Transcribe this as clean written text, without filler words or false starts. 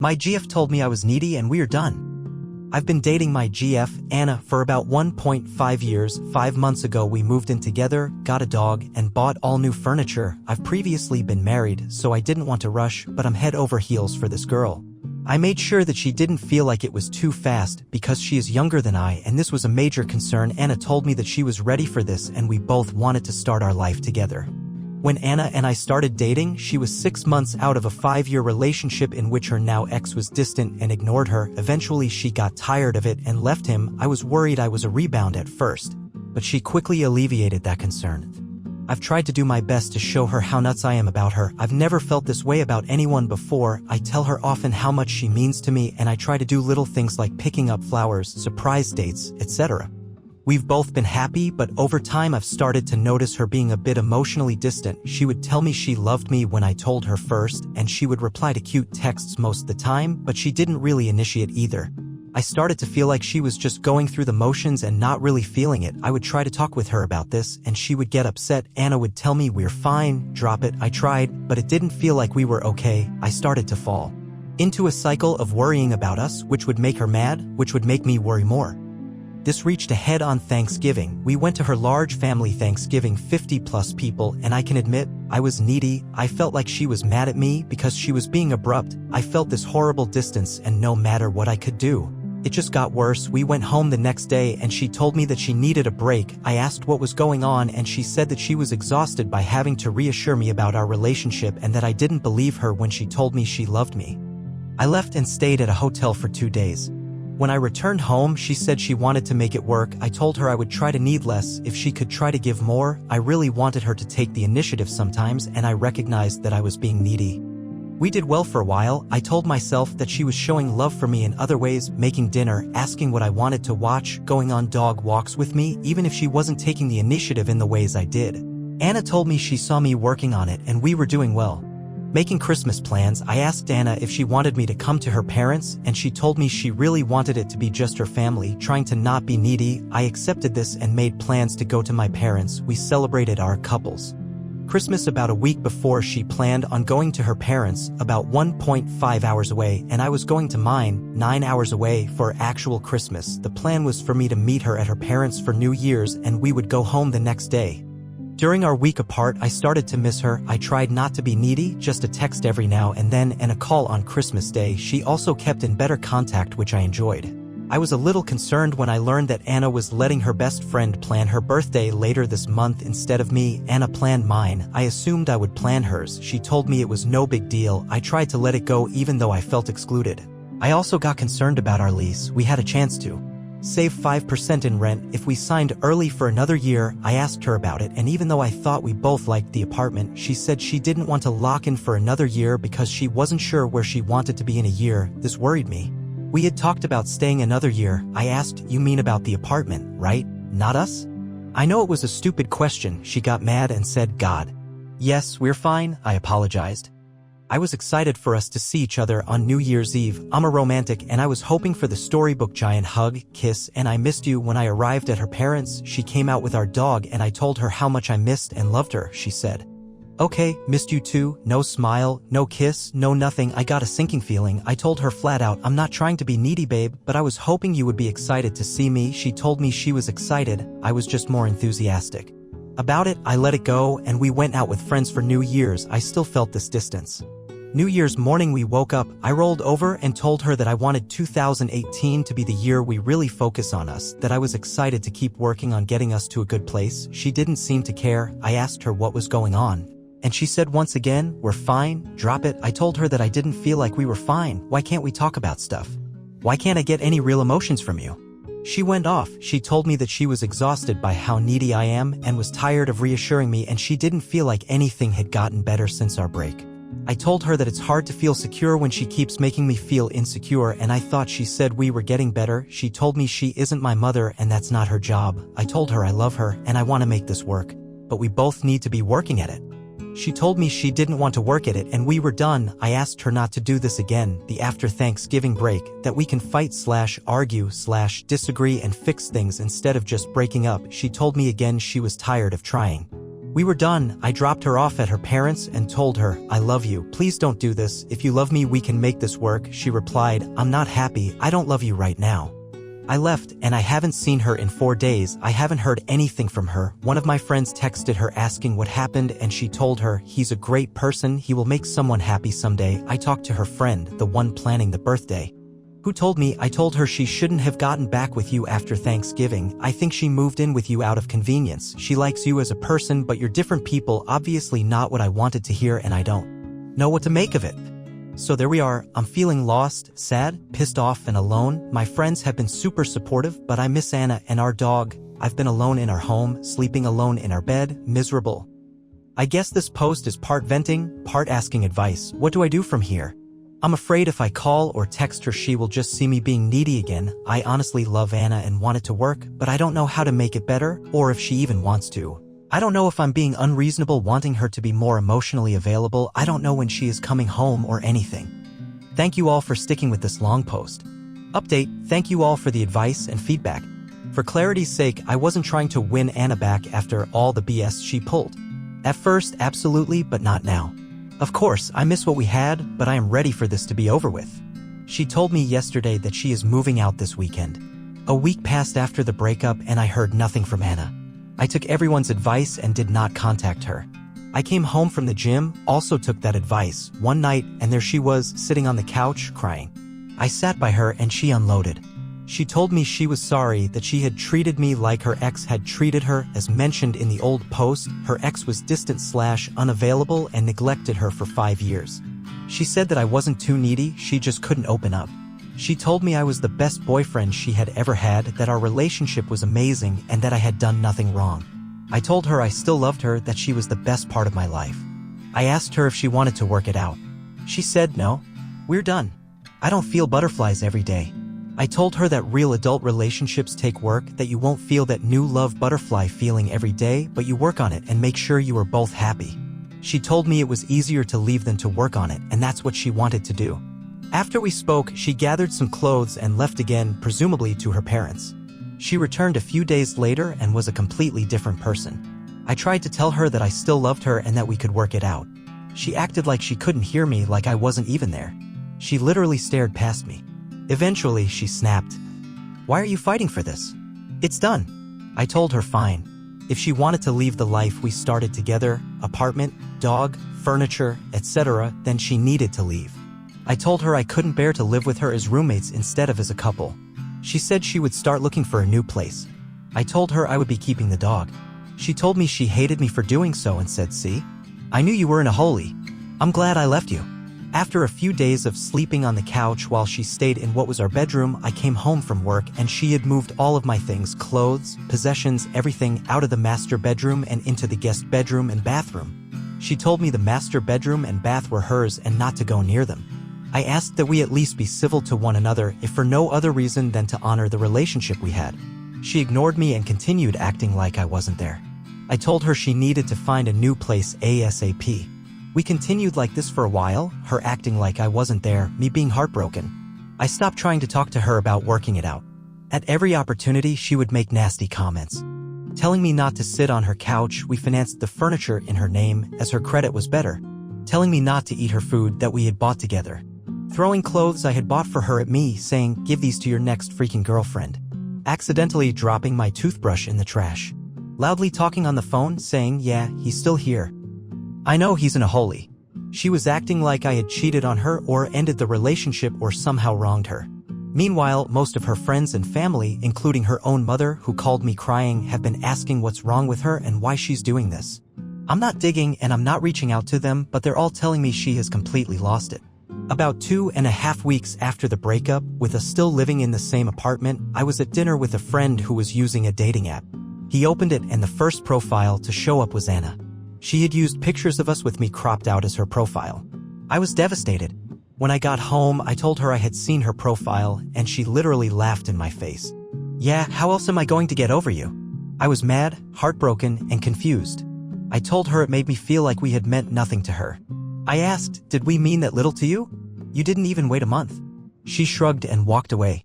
My GF told me I was needy and we're done. I've been dating my GF, Anna, for about 1.5 years. 5 months ago we moved in together, got a dog, and bought all new furniture. I've previously been married, so I didn't want to rush, but I'm head over heels for this girl. I made sure that she didn't feel like it was too fast, because she is younger than I and this was a major concern. Anna told me that she was ready for this and we both wanted to start our life together. When Anna and I started dating, she was 6 months out of a 5-year relationship in which her now ex was distant and ignored her. Eventually she got tired of it and left him. I was worried I was a rebound at first, but she quickly alleviated that concern. I've tried to do my best to show her how nuts I am about her. I've never felt this way about anyone before. I tell her often how much she means to me and I try to do little things like picking up flowers, surprise dates, etc. We've both been happy, but over time I've started to notice her being a bit emotionally distant. She would tell me she loved me when I told her first, and she would reply to cute texts most of the time, but she didn't really initiate either. I started to feel like she was just going through the motions and not really feeling it. I would try to talk with her about this, and she would get upset. Anna would tell me we're fine, drop it. I tried, but it didn't feel like we were okay. I started to fall into a cycle of worrying about us, which would make her mad, which would make me worry more. This reached a head on Thanksgiving. We went to her large family Thanksgiving, 50+ people, and I can admit, I was needy. I felt like she was mad at me because she was being abrupt. I felt this horrible distance, and no matter what I could do, it just got worse. We went home the next day and she told me that she needed a break. I asked what was going on and she said that she was exhausted by having to reassure me about our relationship and that I didn't believe her when she told me she loved me. I left and stayed at a hotel for 2 days. When I returned home, she said she wanted to make it work. I told her I would try to need less if she could try to give more. I really wanted her to take the initiative sometimes, and I recognized that I was being needy. We did well for a while. I told myself that she was showing love for me in other ways, making dinner, asking what I wanted to watch, going on dog walks with me, even if she wasn't taking the initiative in the ways I did. Anna told me she saw me working on it and we were doing well. Making Christmas plans, I asked Anna if she wanted me to come to her parents, and she told me she really wanted it to be just her family, trying to not be needy. I accepted this and made plans to go to my parents. We celebrated our couples Christmas about a week before. She planned on going to her parents, about 1.5 hours away, and I was going to mine, 9 hours away, for actual Christmas. The plan was for me to meet her at her parents for New Year's and we would go home the next day. During our week apart, I started to miss her. I tried not to be needy, just a text every now and then and a call on Christmas Day. She also kept in better contact, which I enjoyed. I was a little concerned when I learned that Anna was letting her best friend plan her birthday later this month instead of me. Anna planned mine. I assumed I would plan hers. She told me it was no big deal. I tried to let it go even though I felt excluded. I also got concerned about our lease. We had a chance to save 5% in rent if we signed early for another year. I asked her about it, and even though I thought we both liked the apartment, she said she didn't want to lock in for another year because she wasn't sure where she wanted to be in a year. This worried me. We had talked about staying another year. I asked, "You mean about the apartment, right? Not us?" I know it was a stupid question. She got mad and said, "God. Yes, we're fine." I apologized. I was excited for us to see each other on New Year's Eve. I'm a romantic and I was hoping for the storybook giant hug, kiss, and I missed you. When I arrived at her parents, she came out with our dog and I told her how much I missed and loved her. She said, "Okay, missed you too." No smile, no kiss, no nothing. I got a sinking feeling. I told her flat out, "I'm not trying to be needy, babe, but I was hoping you would be excited to see me." She told me she was excited. I was just more enthusiastic about it. I let it go and we went out with friends for New Year's. I still felt this distance. New Year's morning we woke up. I rolled over and told her that I wanted 2018 to be the year we really focus on us, that I was excited to keep working on getting us to a good place. She didn't seem to care. I asked her what was going on, and she said once again, "We're fine, drop it." I told her that I didn't feel like we were fine. Why can't we talk about stuff? Why can't I get any real emotions from you? She went off. She told me that she was exhausted by how needy I am and was tired of reassuring me, and she didn't feel like anything had gotten better since our break. I told her that it's hard to feel secure when she keeps making me feel insecure, and I thought she said we were getting better. She told me she isn't my mother and that's not her job. I told her I love her and I want to make this work, but we both need to be working at it. She told me she didn't want to work at it and we were done. I asked her not to do this again, the after Thanksgiving break, that we can fight/argue/disagree and fix things instead of just breaking up. She told me again she was tired of trying We were done. I dropped her off at her parents and told her, I love you. Please don't do this. If you love me, we can make this work. She replied, I'm not happy. I don't love you right now. I left, and I haven't seen her in 4 days. I haven't heard anything from her. One of my friends texted her asking what happened, and she told her, he's a great person. He will make someone happy someday. I talked to her friend, the one planning the birthday, who told me. I told her she shouldn't have gotten back with you after Thanksgiving. I think she moved in with you out of convenience. She likes you as a person, but you're different people. Obviously not what I wanted to hear, and I don't know what to make of it. So there we are. I'm feeling lost, sad, pissed off, and alone. My friends have been super supportive, but I miss Anna and our dog. I've been alone in our home, sleeping alone in our bed, miserable. I guess this post is part venting, part asking advice. What do I do from here? I'm afraid if I call or text her, she will just see me being needy again. I honestly love Anna and want it to work, but I don't know how to make it better, or if she even wants to. I don't know if I'm being unreasonable wanting her to be more emotionally available. I don't know when she is coming home or anything. Thank you all for sticking with this long post. Update, thank you all for the advice and feedback. For clarity's sake, I wasn't trying to win Anna back after all the BS she pulled. At first, absolutely, but not now. Of course, I miss what we had, but I am ready for this to be over with. She told me yesterday that she is moving out this weekend. A week passed after the breakup and I heard nothing from Anna. I took everyone's advice and did not contact her. I came home from the gym, also took that advice, one night, and there she was, sitting on the couch, crying. I sat by her and she unloaded. She told me she was sorry, that she had treated me like her ex had treated her. As mentioned in the old post, her ex was distant/unavailable and neglected her for 5 years. She said that I wasn't too needy, she just couldn't open up. She told me I was the best boyfriend she had ever had, that our relationship was amazing, and that I had done nothing wrong. I told her I still loved her, that she was the best part of my life. I asked her if she wanted to work it out. She said no. We're done. I don't feel butterflies every day. I told her that real adult relationships take work, that you won't feel that new love butterfly feeling every day, but you work on it and make sure you are both happy. She told me it was easier to leave than to work on it, and that's what she wanted to do. After we spoke, she gathered some clothes and left again, presumably to her parents. She returned a few days later and was a completely different person. I tried to tell her that I still loved her and that we could work it out. She acted like she couldn't hear me, like I wasn't even there. She literally stared past me. Eventually, she snapped. Why are you fighting for this? It's done. I told her fine. If she wanted to leave the life we started together, apartment, dog, furniture, etc., then she needed to leave. I told her I couldn't bear to live with her as roommates instead of as a couple. She said she would start looking for a new place. I told her I would be keeping the dog. She told me she hated me for doing so and said, see? I knew you were in a hole. I'm glad I left you. After a few days of sleeping on the couch while she stayed in what was our bedroom, I came home from work and she had moved all of my things, clothes, possessions, everything out of the master bedroom and into the guest bedroom and bathroom. She told me the master bedroom and bath were hers and not to go near them. I asked that we at least be civil to one another, if for no other reason than to honor the relationship we had. She ignored me and continued acting like I wasn't there. I told her she needed to find a new place ASAP. We continued like this for a while, her acting like I wasn't there, me being heartbroken. I stopped trying to talk to her about working it out. At every opportunity, she would make nasty comments. Telling me not to sit on her couch, we financed the furniture in her name, as her credit was better. Telling me not to eat her food that we had bought together. Throwing clothes I had bought for her at me, saying, give these to your next freaking girlfriend. Accidentally dropping my toothbrush in the trash. Loudly talking on the phone, saying, yeah, he's still here. I know he's in a hole. She was acting like I had cheated on her or ended the relationship or somehow wronged her. Meanwhile, most of her friends and family, including her own mother who called me crying, have been asking what's wrong with her and why she's doing this. I'm not digging and I'm not reaching out to them, but they're all telling me she has completely lost it. About 2.5 weeks after the breakup, with us still living in the same apartment, I was at dinner with a friend who was using a dating app. He opened it and the first profile to show up was Anna. She had used pictures of us with me cropped out as her profile. I was devastated. When I got home, I told her I had seen her profile, and she literally laughed in my face. Yeah, how else am I going to get over you? I was mad, heartbroken, and confused. I told her it made me feel like we had meant nothing to her. I asked, did we mean that little to you? You didn't even wait a month. She shrugged and walked away.